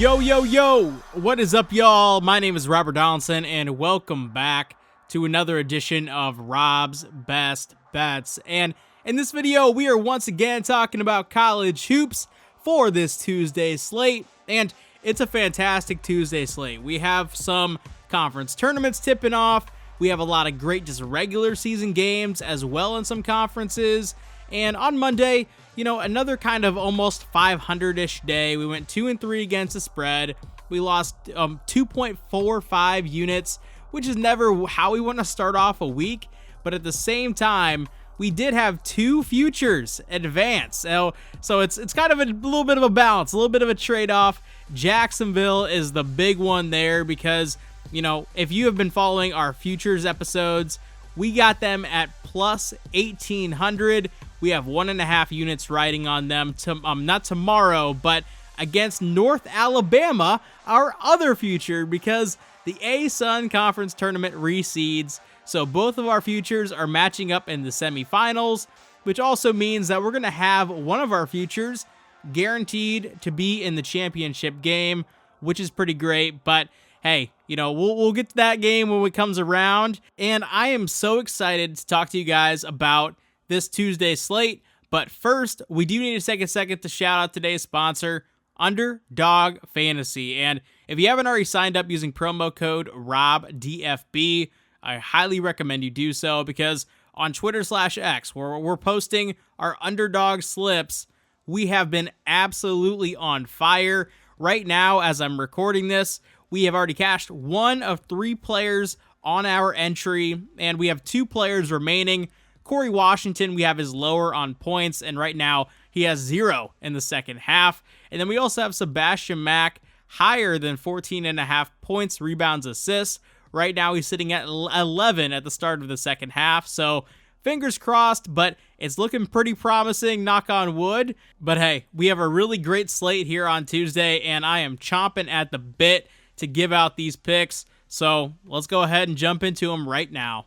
Yo, what is up, y'all? My name is Robert Donaldson, and welcome back to another edition of Rob's Best Bets. And in this video, we are once again talking about college hoops for this Tuesday slate, and it's a fantastic Tuesday slate. We have some conference tournaments tipping off. We have a lot of great just regular season games as well in some conferences. And on Monday, another kind of almost 500-ish day. We went 2-3 against the spread. We lost 2.45 units, which is never how we want to start off a week. But at the same time, we did have two futures advance. So it's kind of a little bit of a balance, a little bit of a trade-off. Jacksonville is the big one there because, if you have been following our futures episodes, we got them at plus 1,800. We have 1.5 units riding on them, not tomorrow, but against North Alabama, our other future, because the A-Sun Conference Tournament reseeds. So both of our futures are matching up in the semifinals, which also means that we're going to have one of our futures guaranteed to be in the championship game, which is pretty great. But hey, we'll get to that game when it comes around. And I am so excited to talk to you guys about this Tuesday slate. But first, we do need to take a second to shout out today's sponsor, Underdog Fantasy. And if you haven't already signed up using promo code ROBDFB, I highly recommend you do so, because on Twitter/X, where we're posting our underdog slips, we have been absolutely on fire. Right now, as I'm recording this, we have already cashed one of 3 players on our entry, and we have 2 players remaining. Corey Washington, we have his lower on points, and right now he has 0 in the second half. And then we also have Sebastian Mack, higher than 14.5 points, rebounds, assists. Right now he's sitting at 11 at the start of the second half. So fingers crossed, but it's looking pretty promising, knock on wood. But hey, we have a really great slate here on Tuesday, and I am chomping at the bit to give out these picks. So let's go ahead and jump into them right now.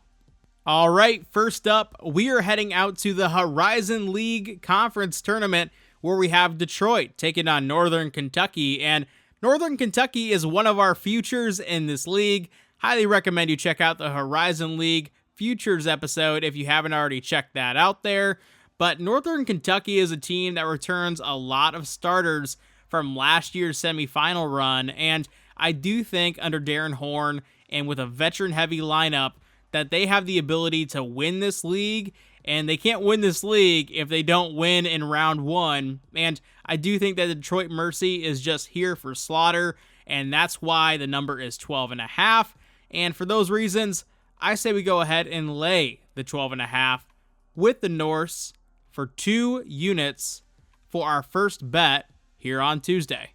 All right, first up, we are heading out to the Horizon League Conference Tournament, where we have Detroit taking on Northern Kentucky. And Northern Kentucky is one of our futures in this league. Highly recommend you check out the Horizon League Futures episode if you haven't already checked that out there. But Northern Kentucky is a team that returns a lot of starters from last year's semifinal run. And I do think under Darren Horn and with a veteran-heavy lineup that they have the ability to win this league, and they can't win this league if they don't win in round 1. And I do think that the Detroit Mercy is just here for slaughter, and that's why the number is 12.5. And for those reasons, I say we go ahead and lay the 12.5 with the Norse for 2 units for our first bet here on Tuesday.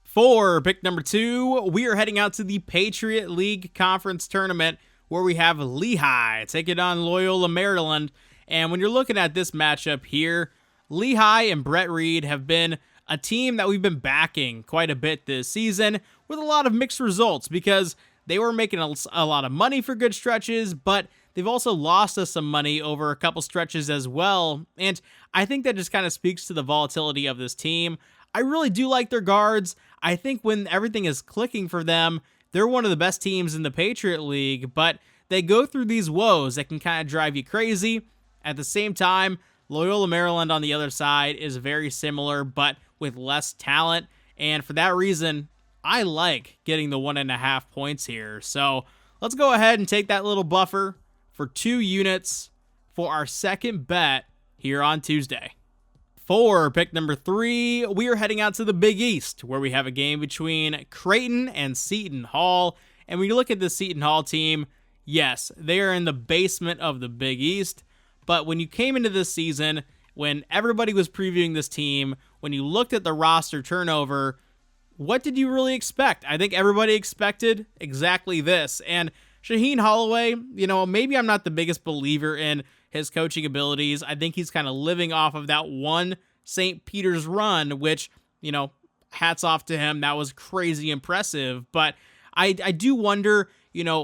For pick number 2, we are heading out to the Patriot League Conference Tournament, where we have Lehigh taking on Loyola Maryland. And when you're looking at this matchup here, Lehigh and Brett Reed have been a team that we've been backing quite a bit this season, with a lot of mixed results, because they were making a lot of money for good stretches, but they've also lost us some money over a couple stretches as well. And I think that just kind of speaks to the volatility of this team. I really do like their guards. I think when everything is clicking for them, they're one of the best teams in the Patriot League, but they go through these woes that can kind of drive you crazy. At the same time, Loyola Maryland on the other side is very similar, but with less talent. And for that reason, I like getting the 1.5 points here. So let's go ahead and take that little buffer for 2 units for our second bet here on Tuesday. For pick number 3, we are heading out to the Big East, where we have a game between Creighton and Seton Hall. And when you look at the Seton Hall team, yes, they are in the basement of the Big East. But when you came into this season, when everybody was previewing this team, when you looked at the roster turnover, what did you really expect? I think everybody expected exactly this. And Shaheen Holloway, maybe I'm not the biggest believer in his coaching abilities. I think he's kind of living off of that one St. Peter's run, which, hats off to him. That was crazy impressive. But I do wonder,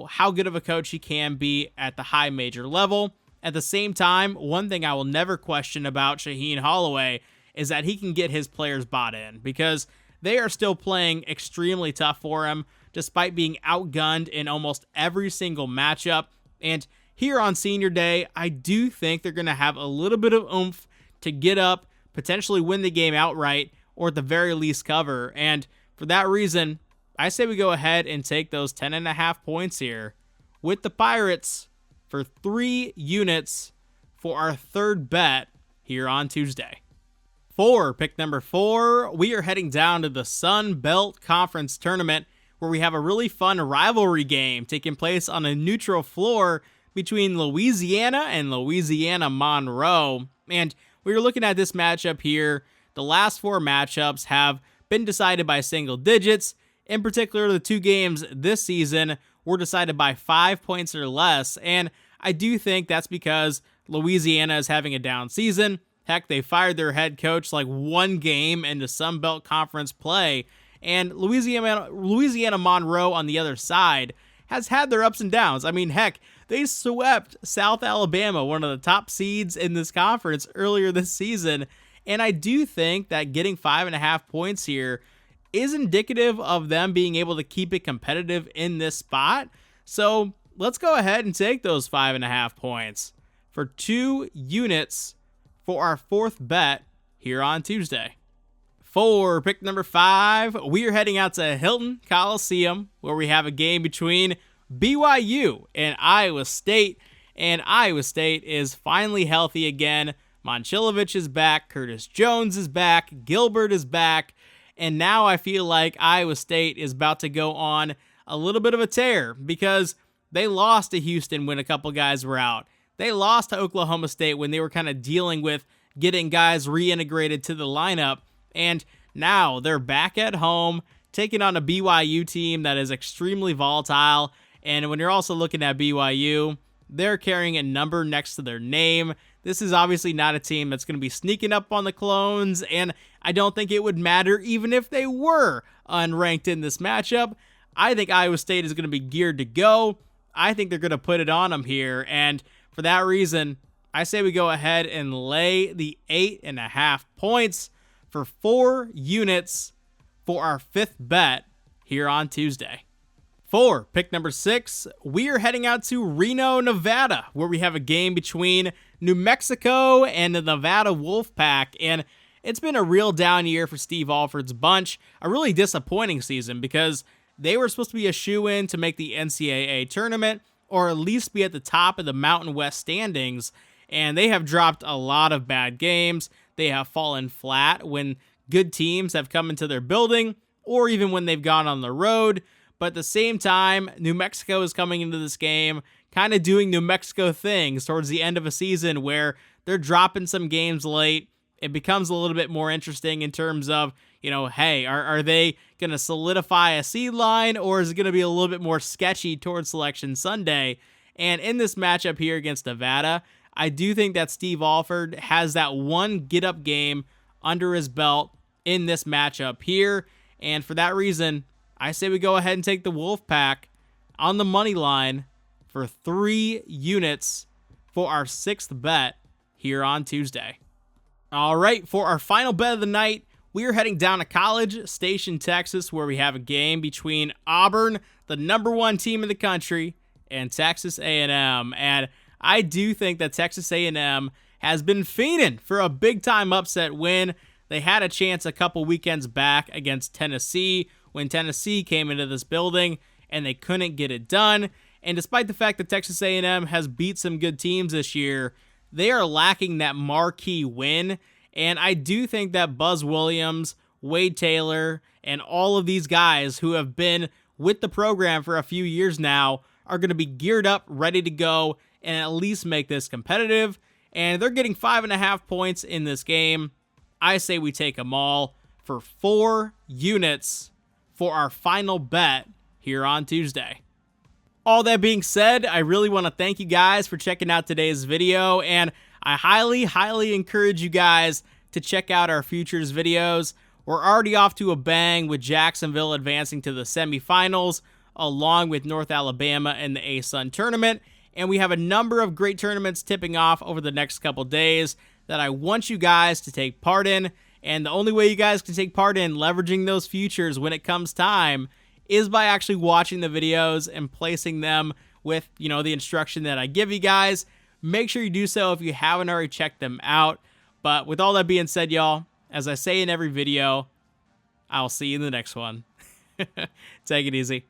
how good of a coach he can be at the high major level. At the same time, one thing I will never question about Shaheen Holloway is that he can get his players bought in, because they are still playing extremely tough for him, despite being outgunned in almost every single matchup. And here on Senior Day, I do think they're going to have a little bit of oomph to get up, potentially win the game outright, or at the very least cover. And for that reason, I say we go ahead and take those 10.5 points here with the Pirates for 3 units for our third bet here on Tuesday. For pick number 4, we are heading down to the Sun Belt Conference Tournament, where we have a really fun rivalry game taking place on a neutral floor between Louisiana and Louisiana Monroe. And we were looking at this matchup here. The last 4 matchups have been decided by single digits. In particular, the 2 games this season were decided by 5 points or less. And I do think that's because Louisiana is having a down season. Heck, they fired their head coach like 1 game into Sun Belt Conference play. And Louisiana Monroe on the other side has had their ups and downs. I mean, heck, they swept South Alabama, one of the top seeds in this conference earlier this season. And I do think that getting 5.5 points here is indicative of them being able to keep it competitive in this spot. So let's go ahead and take those 5.5 points for 2 units for our 4th bet here on Tuesday. For pick number 5, we are heading out to Hilton Coliseum, where we have a game between BYU and Iowa State. And Iowa State is finally healthy again. Monchilovich is back, Curtis Jones is back, Gilbert is back, and now I feel like Iowa State is about to go on a little bit of a tear because they lost to Houston when a couple guys were out. They lost to Oklahoma State when they were kind of dealing with getting guys reintegrated to the lineup, and now they're back at home taking on a BYU team that is extremely volatile. And when you're also looking at BYU, they're carrying a number next to their name. This is obviously not a team that's going to be sneaking up on the Clones, and I don't think it would matter even if they were unranked in this matchup. I think Iowa State is going to be geared to go. I think they're going to put it on them here, and for that reason, I say we go ahead and lay the 8.5 points for 4 units for our 5th bet here on Tuesday. For pick number 6, we are heading out to Reno, Nevada, where we have a game between New Mexico and the Nevada Wolfpack. And it's been a real down year for Steve Alford's bunch, a really disappointing season because they were supposed to be a shoo-in to make the NCAA tournament or at least be at the top of the Mountain West standings. And they have dropped a lot of bad games. They have fallen flat when good teams have come into their building or even when they've gone on the road. But at the same time, New Mexico is coming into this game kind of doing New Mexico things towards the end of a season where they're dropping some games late. It becomes a little bit more interesting in terms of, hey, are they going to solidify a seed line or is it going to be a little bit more sketchy towards Selection Sunday? And in this matchup here against Nevada, I do think that Steve Alford has that one get-up game under his belt in this matchup here. And for that reason, I say we go ahead and take the Wolfpack on the money line for 3 units for our 6th bet here on Tuesday. All right, for our final bet of the night, we are heading down to College Station, Texas, where we have a game between Auburn, the #1 team in the country, and Texas A&M. And I do think that Texas A&M has been fiending for a big-time upset win. They had a chance a couple weekends back against Tennessee when Tennessee came into this building, and they couldn't get it done. And despite the fact that Texas A&M has beat some good teams this year, they are lacking that marquee win. And I do think that Buzz Williams, Wade Taylor, and all of these guys who have been with the program for a few years now are going to be geared up, ready to go, and at least make this competitive. And they're getting 5.5 points in this game. I say we take them all for 4 units for our final bet here on Tuesday. All that being said, I really want to thank you guys for checking out today's video, and I highly encourage you guys to check out our futures videos. We're already off to a bang with Jacksonville advancing to the semifinals, along with North Alabama in the ASUN tournament, and we have a number of great tournaments tipping off over the next couple days that I want you guys to take part in. And the only way you guys can take part in leveraging those futures when it comes time is by actually watching the videos and placing them with, the instruction that I give you guys. Make sure you do so if you haven't already checked them out. But with all that being said, y'all, as I say in every video, I'll see you in the next one. Take it easy.